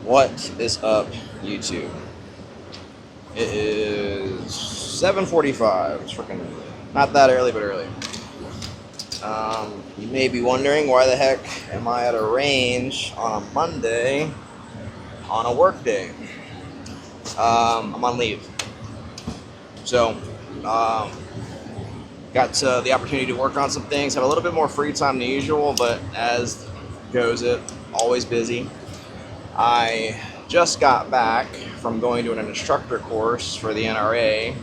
What is up, YouTube? It is 7:45. It's freaking not that early, but early. You may be wondering why the heck am I at a range on a Monday on a work day? I'm on leave. So, got the opportunity to work on some things, have a little bit more free time than usual, but as goes it, always busy. I just got back from going to an instructor course for the NRA,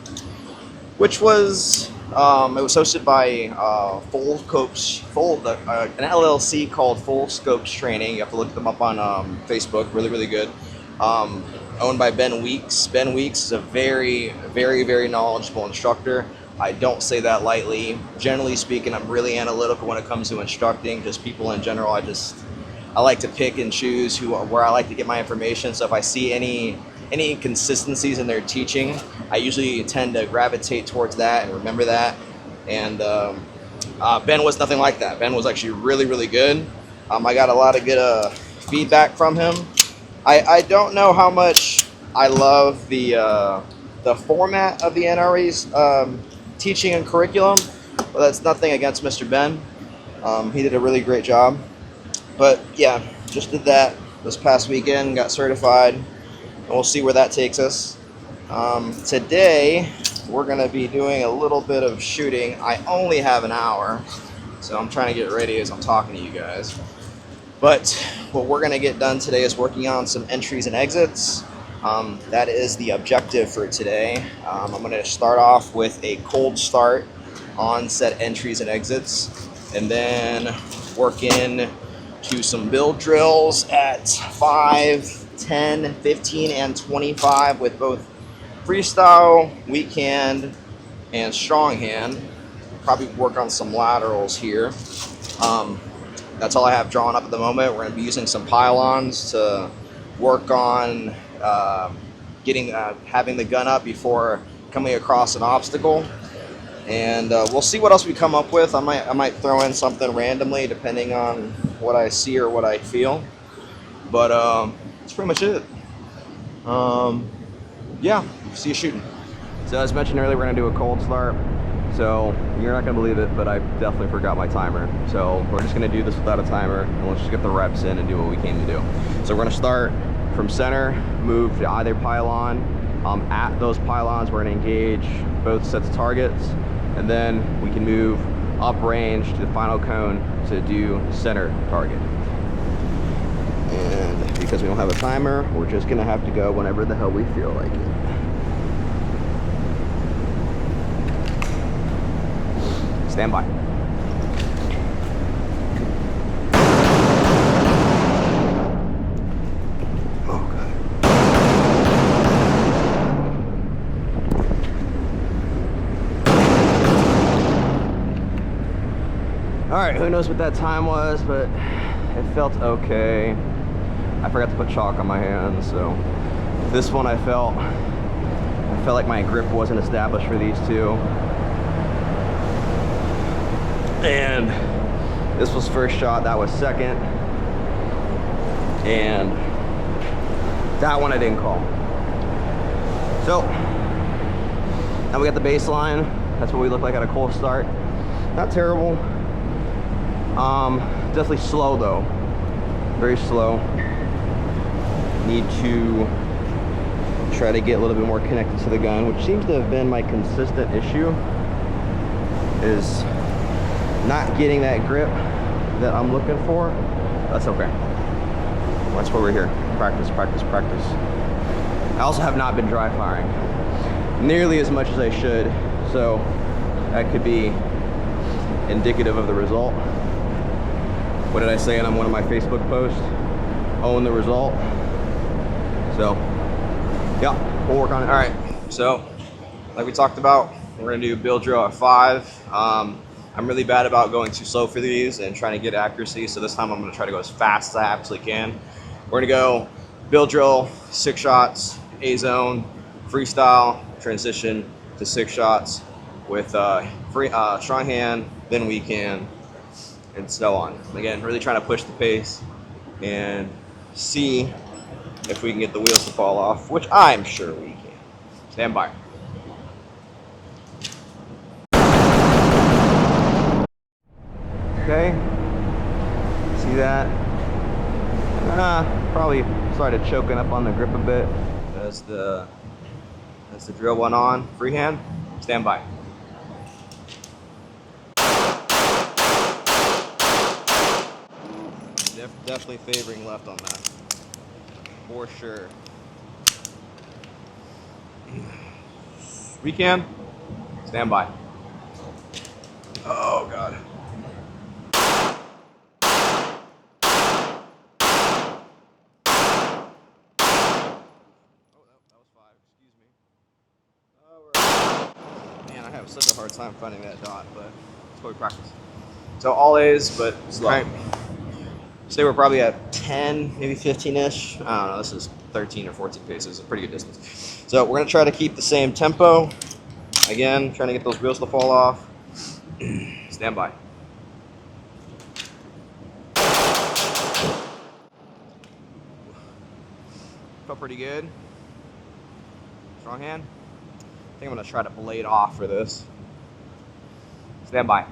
which was it was hosted by an LLC called Full Scopes Training. You have to look them up on Facebook. Really, really good. Owned by Ben Weeks. Ben Weeks is a very, very, very knowledgeable instructor. I don't say that lightly. Generally speaking, I'm really analytical when it comes to instructing. Just people in general, I like to pick and choose where I like to get my information. So if I see any inconsistencies in their teaching, I usually tend to gravitate towards that and remember that. And Ben was nothing like that. Ben was actually really, really good. I got a lot of good feedback from him. I don't know how much I love the format of the NRA's teaching and curriculum, but that's nothing against Mr. Ben. He did a really great job. But yeah, just did that this past weekend, got certified, and we'll see where that takes us. Today, we're going to be doing a little bit of shooting. I only have an hour, so I'm trying to get ready as I'm talking to you guys. But what we're going to get done today is working on some entries and exits. That is the objective for today. I'm going to start off with a cold start on set entries and exits, and then work in to some build drills at 5, 10, 15, and 25 with both freestyle, weak hand, and strong hand. Probably work on some laterals here. That's all I have drawn up at the moment. We're going to be using some pylons to work on having the gun up before coming across an obstacle. And we'll see what else we come up with. I might throw in something randomly depending on what I see or what I feel. But that's pretty much it. Yeah, see you shooting. So as mentioned earlier, we're gonna do a cold start. So you're not gonna believe it, but I definitely forgot my timer. So we're just gonna do this without a timer, and let's just get the reps in and do what we came to do. So we're gonna start from center, move to either pylon. At those pylons, we're gonna engage both sets of targets, and then we can move up range to the final cone to do center target. And because we don't have a timer, we're just gonna have to go whenever the hell we feel like it. Stand by. Alright, who knows what that time was, but it felt okay. I forgot to put chalk on my hands, so this one I felt like my grip wasn't established for these two. And this was first shot, that was second. And that one I didn't call. So, now we got the baseline. That's what we look like at a cold start. Not terrible. Definitely slow though, very slow. Need to try to get a little bit more connected to the gun, which seems to have been my consistent issue, is not getting that grip that I'm looking for. That's okay. That's why we're here. Practice, practice, practice. I also have not been dry firing nearly as much as I should, so that could be indicative of the result. What did I say on one of my Facebook posts? Own the result. So, yeah, we'll work on it. All right, so like we talked about, we're gonna do build drill at 5. I'm really bad about going too slow for these and trying to get accuracy, so this time I'm gonna try to go as fast as I absolutely can. We're gonna go build drill, 6 shots, A zone, freestyle, transition to 6 shots with strong hand, then weak hand, and so on. Again, really trying to push the pace and see if we can get the wheels to fall off, which I'm sure we can. Stand by. Okay, see that? Probably started choking up on the grip a bit as the drill went on. Freehand, stand by. Definitely favoring left on that, for sure. We can, stand by. Oh God. Man, I have such a hard time finding that dot, but it's what we practice. So all A's, but slow. Right. Say we're probably at 10, maybe 15-ish. I don't know, this is 13 or 14 paces, a pretty good distance. So we're gonna try to keep the same tempo. Again, trying to get those wheels to fall off. Stand by. Felt pretty good. Strong hand. I think I'm gonna try to blade off for this. Stand by.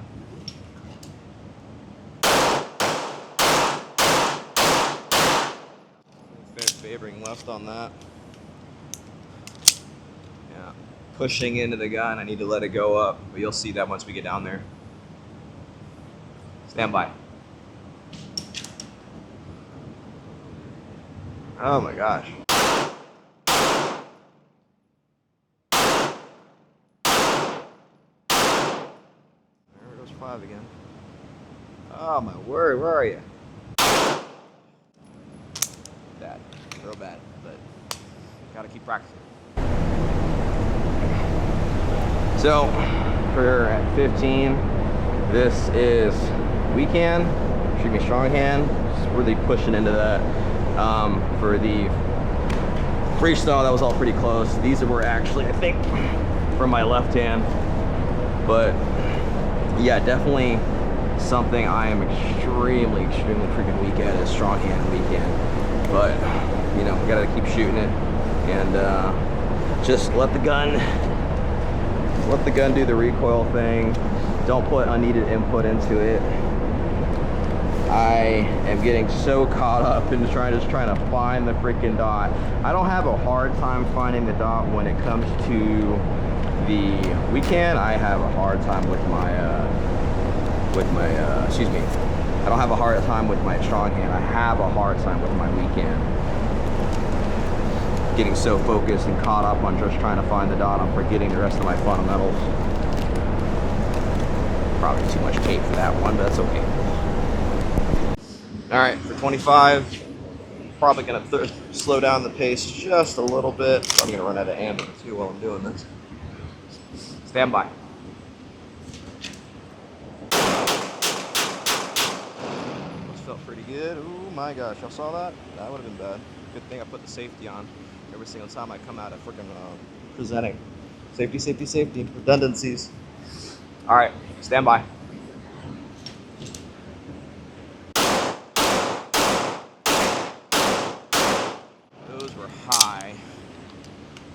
Favoring left on that. Yeah, pushing into the gun. I need to let it go up, but you'll see that once we get down there. Stand by. Oh my gosh. There goes 5 again. Oh my word, where are you? Bad, real bad, but gotta keep practicing. So, we're at 15. This is weak hand, strong hand. Just really pushing into that. For the freestyle, that was all pretty close. These were actually, I think, from my left hand. But yeah, definitely something I am extremely freaking weak at is strong hand and weak hand. But you know, we gotta keep shooting it and just let the gun do the recoil thing. Don't put unneeded input into it. I am getting so caught up in just trying to find the freaking dot. I don't have a hard time finding the dot when it comes to the weak hand. I have a hard time with my excuse me. I don't have a hard time with my strong hand. I have a hard time with my weak hand. Getting so focused and caught up on just trying to find the dot, I'm forgetting the rest of my fundamentals. Probably too much paint for that one, but that's okay. All right, for 25, probably gonna slow down the pace just a little bit. I'm gonna run out of ammo too while I'm doing this. Stand by. This felt pretty good. Oh my gosh, y'all saw that? That would have been bad. Good thing I put the safety on every single time I come out of freaking presenting. Safety, safety, safety. Redundancies. All right, stand by. High,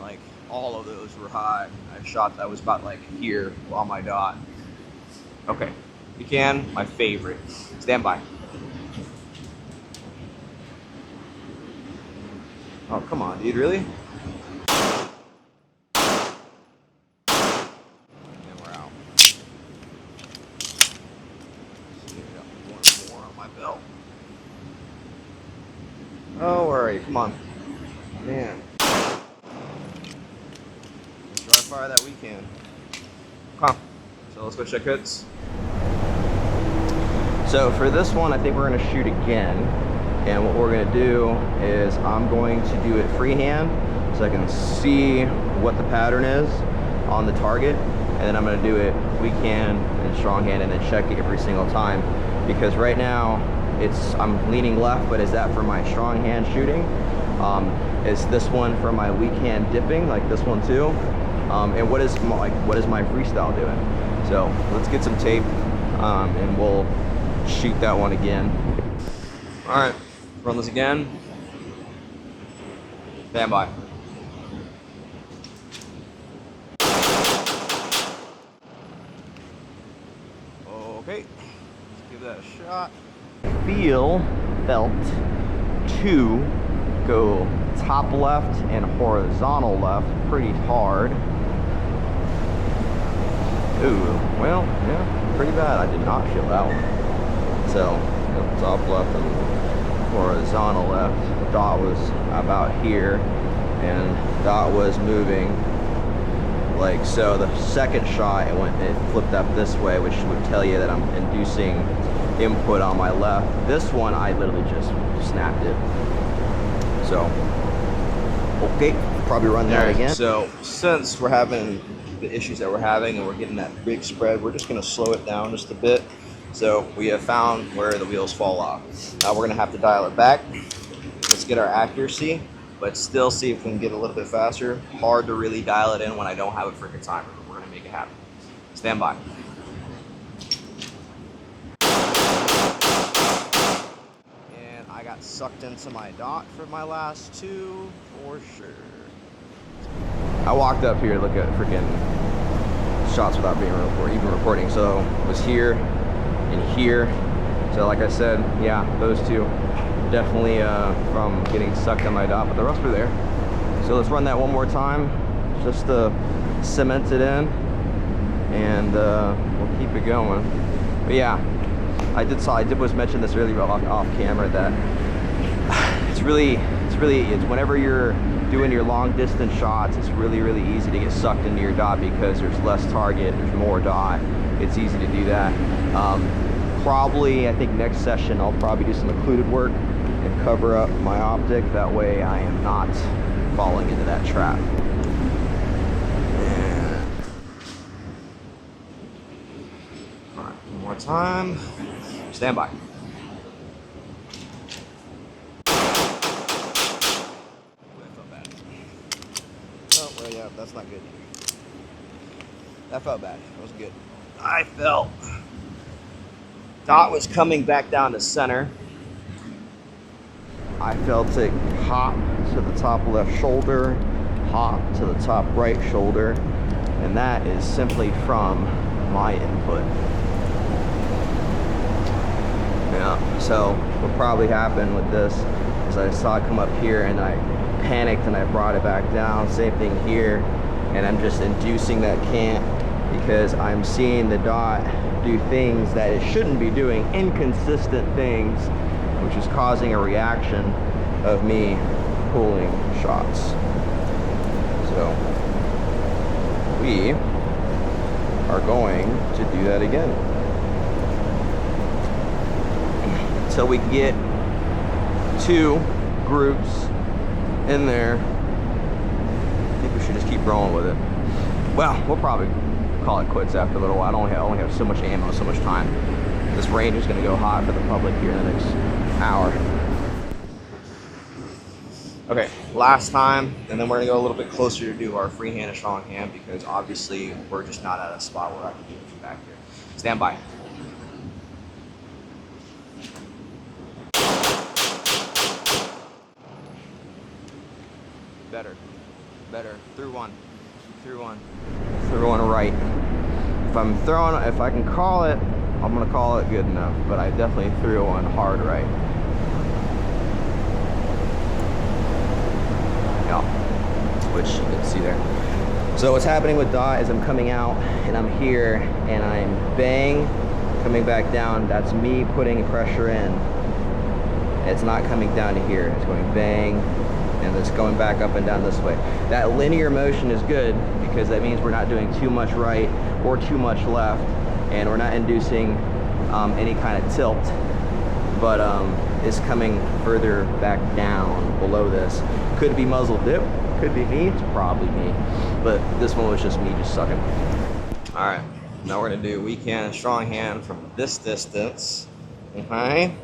like all of those were high. I shot that was about like here on my dot. Okay, you can, my favorite. Stand by. Oh, come on, dude, really? And we're out. See, I got one more on my belt. Oh, where are you? Come on. Man. Let's dry fire that weekend. Come on. So let's go check hoods. So for this one, I think we're gonna shoot again. And what we're gonna do is I'm going to do it freehand so I can see what the pattern is on the target. And then I'm gonna do it weak hand and strong hand and then check it every single time. Because right now, I'm leaning left, but is that for my strong hand shooting? Is this one for my weak hand dipping, like this one too? And what is my freestyle doing? So let's get some tape and we'll shoot that one again. All right, run this again. Stand by. Okay, let's give that a shot. Felt to go top left and horizontal left pretty hard. Ooh, well, yeah, pretty bad. I did not feel that one. So, top left and horizontal left. Dot was about here, and dot was moving like so. The second shot, it flipped up this way, which would tell you that I'm inducing input on my left. This one, I literally just snapped it. So, okay, probably run that again. So, since we're having the issues that we're having and we're getting that big spread, we're just gonna slow it down just a bit. So we have found where the wheels fall off. Now we're gonna have to dial it back. Let's get our accuracy, but still see if we can get a little bit faster. Hard to really dial it in when I don't have a freaking timer, but we're gonna make it happen. Stand by. And I got sucked into my dot for my last two, for sure. I walked up here to look at freaking shots without being even recording. So it was here and here. So like I said, yeah, those two definitely from getting sucked on my dot, but the rest were there. So let's run that one more time just to cement it in, and we'll keep it going. But yeah, I did mention this earlier off camera that it's whenever you're doing your long distance shots, it's really easy to get sucked into your dot because there's less target, there's more dot. It's easy to do that. Probably, I think next session I'll probably do some occluded work and cover up my optic. That way I am not falling into that trap. And all right, one more time. Stand by. Oh, well, yeah, that's not good. That felt bad. That was good. I felt dot was coming back down to center. I felt it hop to the top left shoulder, hop to the top right shoulder, and that is simply from my input. Yeah, so what probably happened with this is I saw it come up here and I panicked and I brought it back down. Same thing here, and I'm just inducing that cant because I'm seeing the dot do things that it shouldn't be doing, inconsistent things, which is causing a reaction of me pulling shots. So we are going to do that again until we get two groups in there. I think we should just keep rolling with it. Well, we'll probably call it quits after a little while. I only have so much ammo, so much time. This range is going to go hot for the public here in the next hour. Okay, last time, and then we're going to go a little bit closer to do our free hand and strong hand because obviously we're just not at a spot where I can do it from back here. Stand by. Better, through one right. If I can call it, I'm gonna call it good enough, but I definitely threw one hard right. Yeah, which you can see there. So what's happening with dot is I'm coming out and I'm here and I'm bang, coming back down. That's me putting pressure in. It's not coming down to here. It's going bang, and it's going back up and down this way. That linear motion is good because that means we're not doing too much right or too much left, and we're not inducing any kind of tilt, but it's coming further back down below this. Could be muzzle dip, could be me, it's probably me, but this one was just me just sucking. All right, now we're gonna do weak hand, strong hand from this distance, okay?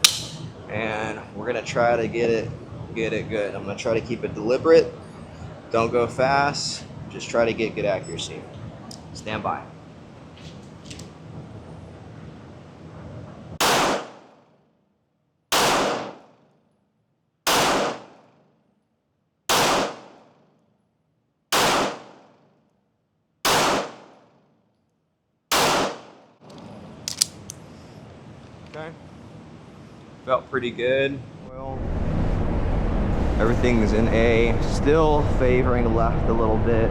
And we're gonna try to get it good. I'm gonna try to keep it deliberate. Don't go fast. Just try to get good accuracy. Stand by. Okay. Felt pretty good. Well, everything's in A. Still favoring left a little bit.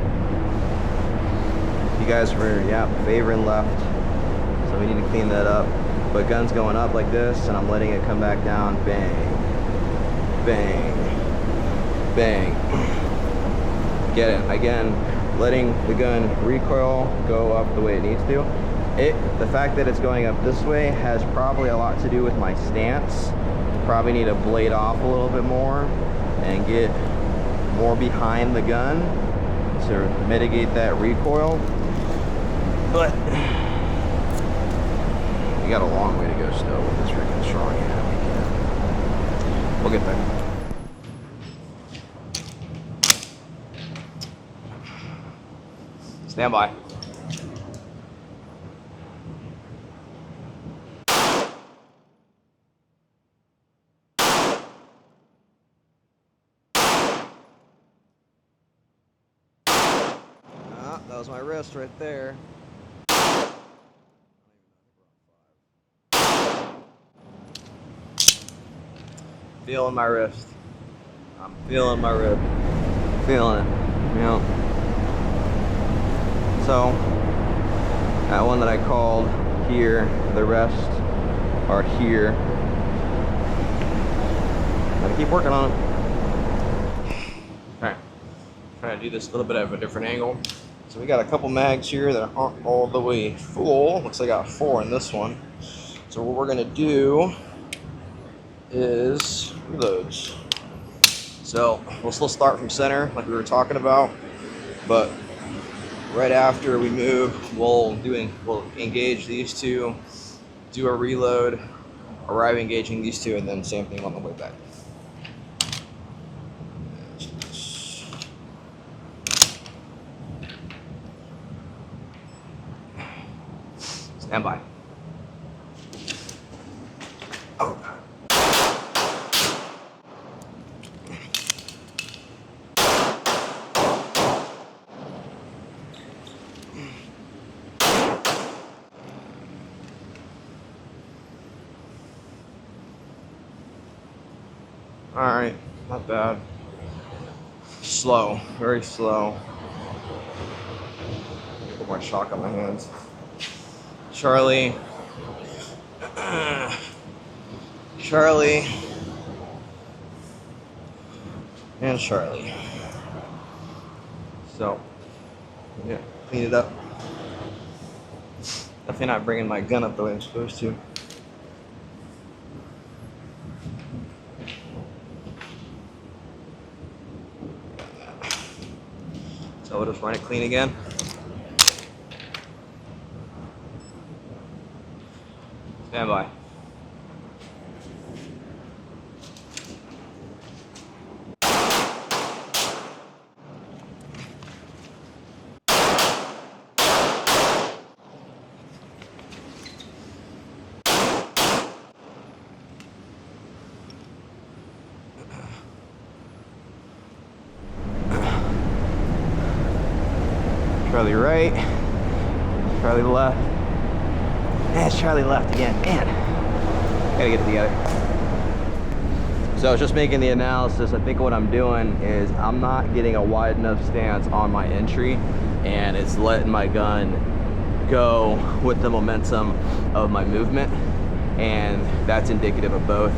You guys were, yeah, favoring left. So we need to clean that up. But gun's going up like this, and I'm letting it come back down. Bang, bang, bang. Get it? Again, letting the gun recoil go up the way it needs to. The fact that it's going up this way has probably a lot to do with my stance. Probably need to blade off a little bit more and get more behind the gun to mitigate that recoil. But we got a long way to go still with this freaking strong hand. We'll get there. Stand by. That was my wrist right there. Feeling my wrist. I'm feeling my rib. Feeling it. Yeah. So, that one that I called here, the rest are here. Gotta keep working on it. Alright. Trying to do this a little bit of a different angle. So we got a couple mags here that aren't all the way full. Looks like I got 4 in this one. So what we're gonna do is reloads. So we'll still start from center like we were talking about, but right after we move, we'll engage these two, do a reload, arrive engaging these two, and then same thing on the way back. Stand by. Oh. All right, not bad. Slow, very slow. Put more shock on my hands. Charlie. Charlie. And Charlie. So, yeah, clean it up. Definitely not bringing my gun up the way I'm supposed to. So we'll just run it clean again. Stand by. Charlie right, Charlie left, and it's Charlie left again. Man, gotta get it together. So I was just making the analysis. I think what I'm doing is I'm not getting a wide enough stance on my entry, and it's letting my gun go with the momentum of my movement, and that's indicative of both.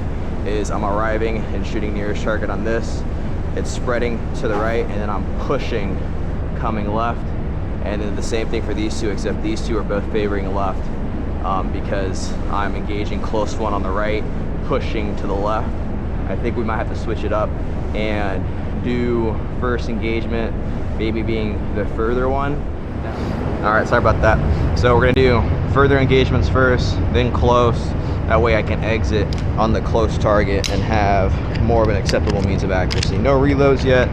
Is I'm arriving and shooting nearest target on this, it's spreading to the right, and then I'm pushing coming left. And then the same thing for these two, except these two are both favoring left because I'm engaging close one on the right, pushing to the left. I think we might have to switch it up and do first engagement, maybe being the further one. All right, sorry about that. So we're gonna do further engagements first, then close. That way I can exit on the close target and have more of an acceptable means of accuracy. No reloads yet.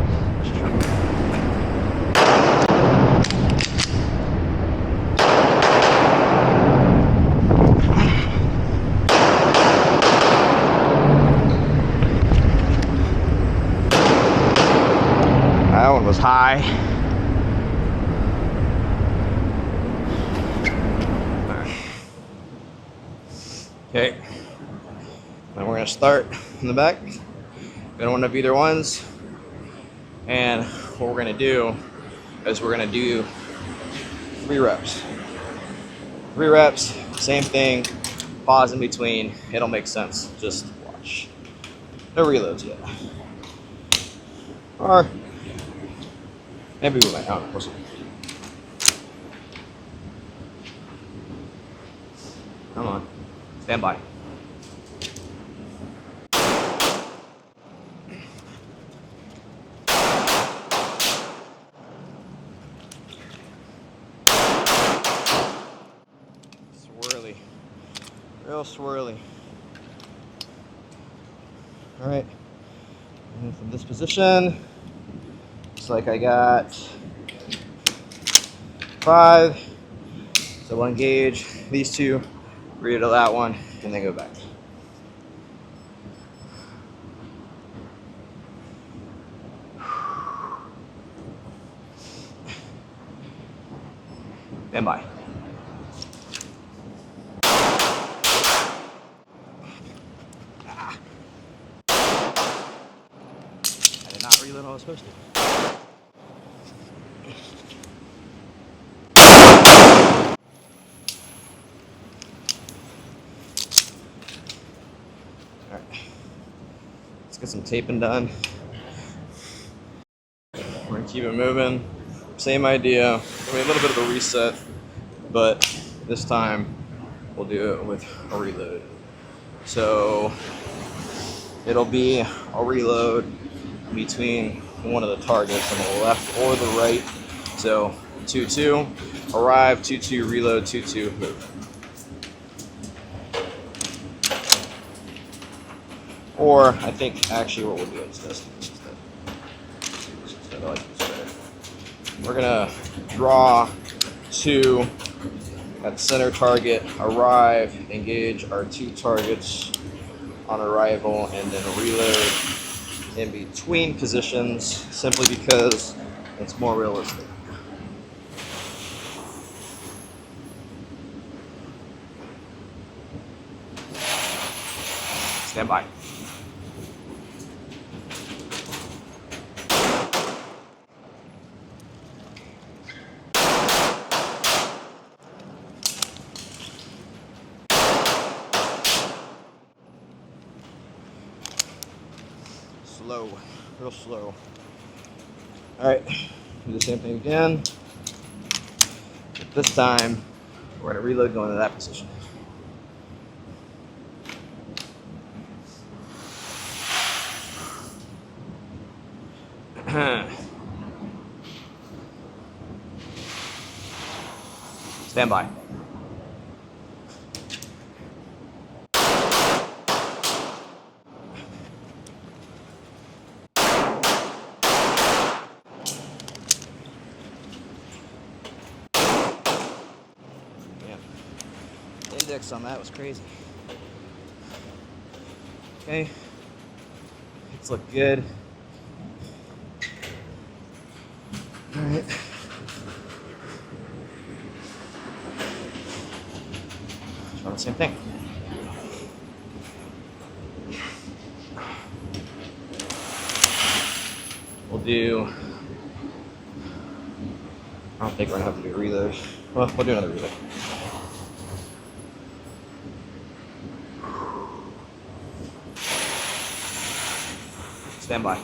That one was high. All right. Okay. And we're gonna start in the back. Gonna one of either ones. And what we're gonna do is we're gonna do 3 reps. 3 reps, same thing, pause in between. It'll make sense. Just watch. No reloads yet. Or maybe we might. I don't know. We'll see. Come on. Stand by. Swirly. Real swirly. Alright. And from this position, looks like I got 5. So we'll engage these 2, read to that one, and then go back. Stand by. I did not reload how I was supposed to. Alright. Let's get some taping done. We're gonna keep it moving. Same idea. A little bit of a reset, but this time we'll do it with a reload. So it'll be a reload between one of the targets on the left or the right. So 2-2, arrive, 2-2, reload, 2-2, move. Or I think actually what we'll do is this. I like this better. We're gonna draw 2 at center target, arrive, engage our 2 targets on arrival, and then reload in between positions simply because it's more realistic. Stand by. Slow, real slow. All right, do the same thing again. But this time, we're gonna reload going to that position. Stand by. Index on that was crazy. Okay, it's look good. All right. Try the same thing. We'll do. I don't think we're gonna have to do a reload. Well, we'll do another reload. Stand by.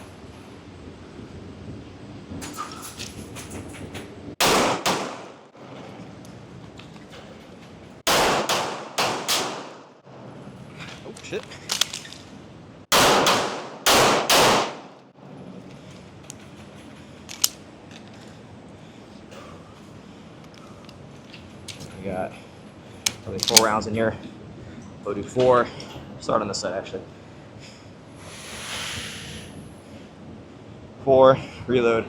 Oh, shit. We got probably 4 rounds in here. We'll do 4. Start on this side, actually. 4, reload,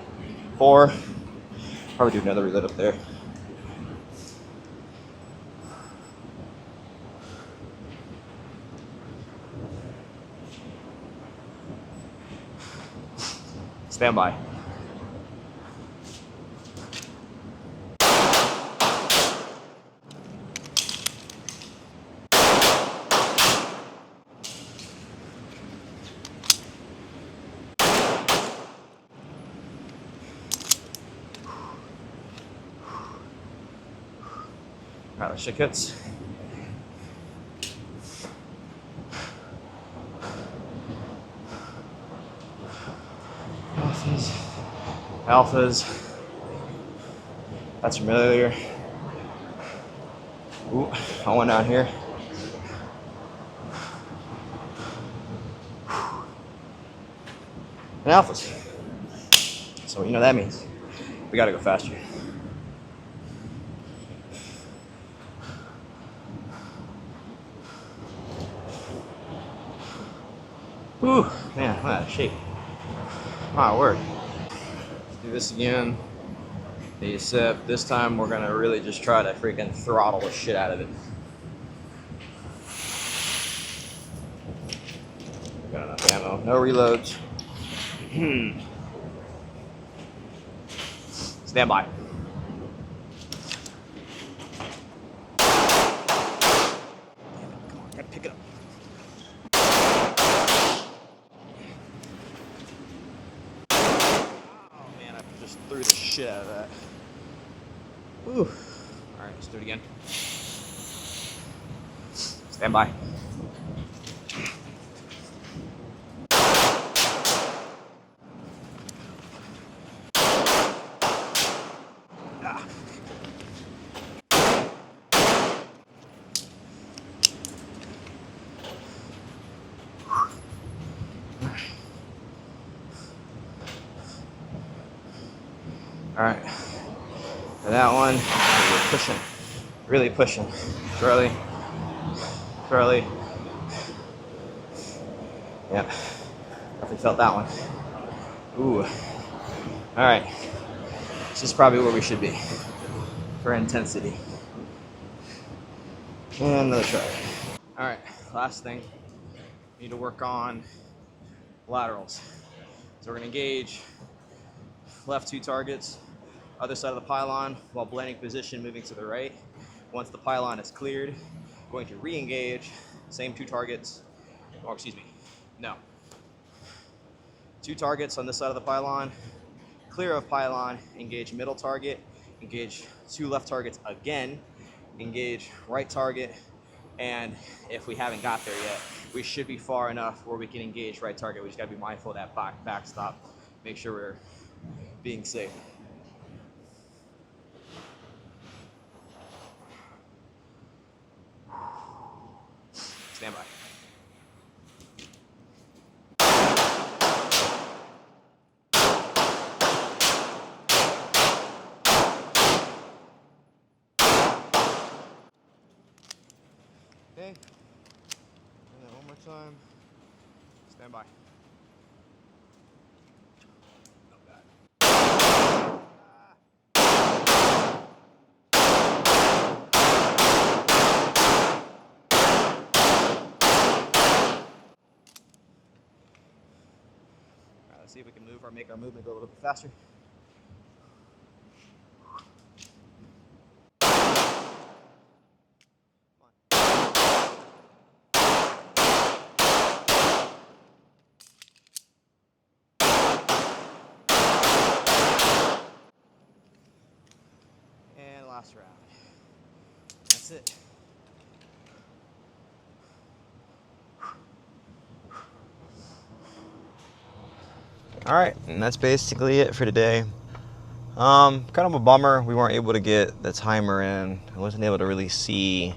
4. Probably do another reload up there. Stand by. All right, let's check hits. Alphas. That's familiar. Ooh, I went down here. And alphas. So you know that means we gotta go faster. Ooh, man, I'm out of shape. My word. Let's do this again. Except this time we're gonna really just try to freaking throttle the shit out of it. Got enough ammo. No reloads. Stand by. Come on, gotta pick it up. Oh man, I just threw the shit out of that. Whew. Alright, let's do it again. Stand by. Alright. For that one, we're pushing. Really pushing. Charlie. Charlie. Yeah. Definitely felt that one. Ooh. Alright. This is probably where we should be for intensity. And another try. Alright, last thing. We need to work on laterals. So we're going to engage left 2 targets, other side of the pylon, while blending position, moving to the right. Once the pylon is cleared, going to re-engage, same 2 targets, or excuse me, no. 2 targets on this side of the pylon, clear of pylon, engage middle target, engage 2 left targets again, engage right target, and if we haven't got there yet, we should be far enough where we can engage right target. We just gotta be mindful of that backstop, make sure we're being safe. Stand by. Okay. And then one more time. Stand by. Not bad. Let's see if we can move or make our movement go a little bit faster. And last round. That's it. All right, and that's basically it for today. Kind of a bummer we weren't able to get the timer in. I wasn't able to really see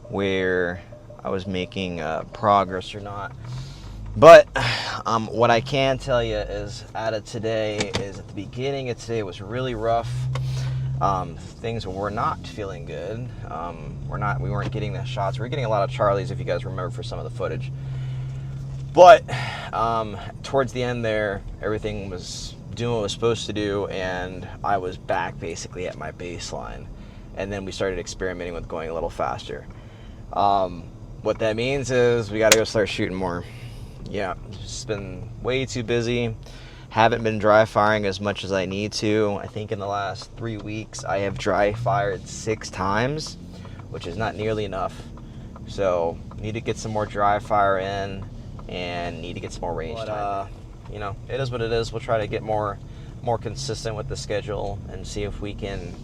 where I was making progress or not. But what I can tell you is out of today is at the beginning of today was really rough. Things were not feeling good. We weren't getting the shots. We were getting a lot of Charlies, if you guys remember, for some of the footage. But towards the end there, everything was doing what it was supposed to do, and I was back basically at my baseline. And then we started experimenting with going a little faster. What that means is we got to go start shooting more. Yeah, just been way too busy. Haven't been dry firing as much as I need to. I think in the last 3 weeks I have dry fired 6 times, which is not nearly enough. So need to get some more dry fire in and need to get some more range time. You know, it is what it is. We'll try to get more consistent with the schedule and see if we can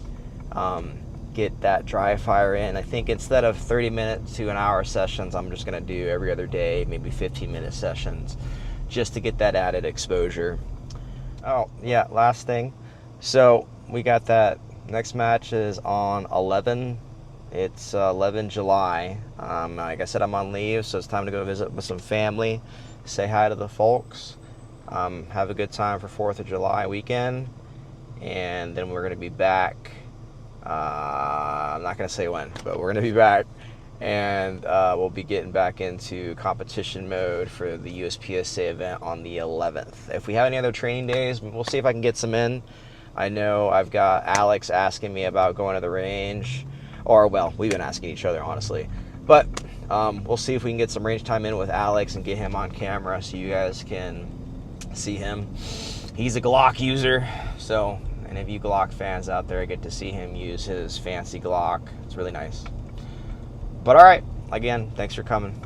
get that dry fire in. I think instead of 30-minute to an hour sessions, I'm just going to do every other day, maybe 15-minute sessions, just to get that added exposure. Oh, yeah, last thing. So we got that next match is on 11. It's 11 July. Like I said, I'm on leave, so it's time to go visit with some family, say hi to the folks, have a good time for 4th of July weekend, and then we're going to be back. I'm not going to say when, but we're going to be back, and we'll be getting back into competition mode for the USPSA event on the 11th. If we have any other training days, we'll see if I can get some in. I know I've got Alex asking me about going to the range, or, well, we've been asking each other, honestly. But we'll see if we can get some range time in with Alex and get him on camera so you guys can see him. He's a Glock user, so any of you Glock fans out there get to see him use his fancy Glock. It's really nice. But all right, again, thanks for coming.